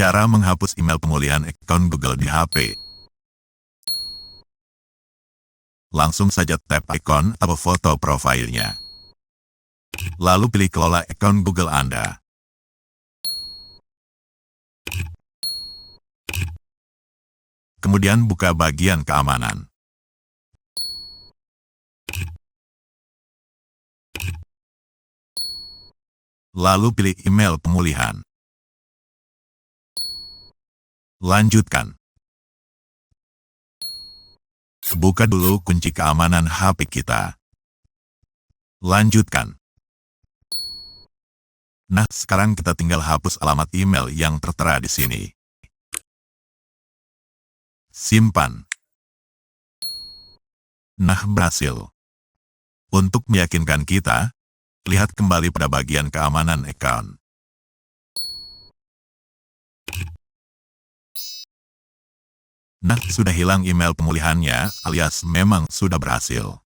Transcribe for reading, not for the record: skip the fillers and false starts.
Cara menghapus email pemulihan akun Google di HP. Langsung saja tap ikon atau foto profilnya. Lalu pilih kelola akun Google Anda. Kemudian buka bagian keamanan. Lalu pilih email pemulihan. Lanjutkan. Buka dulu kunci keamanan HP kita. Lanjutkan. Nah, sekarang kita tinggal hapus alamat email yang tertera di sini. Simpan. Nah, berhasil. Untuk meyakinkan kita, lihat kembali pada bagian keamanan akun. Nah, sudah hilang email pemulihannya, alias memang sudah berhasil.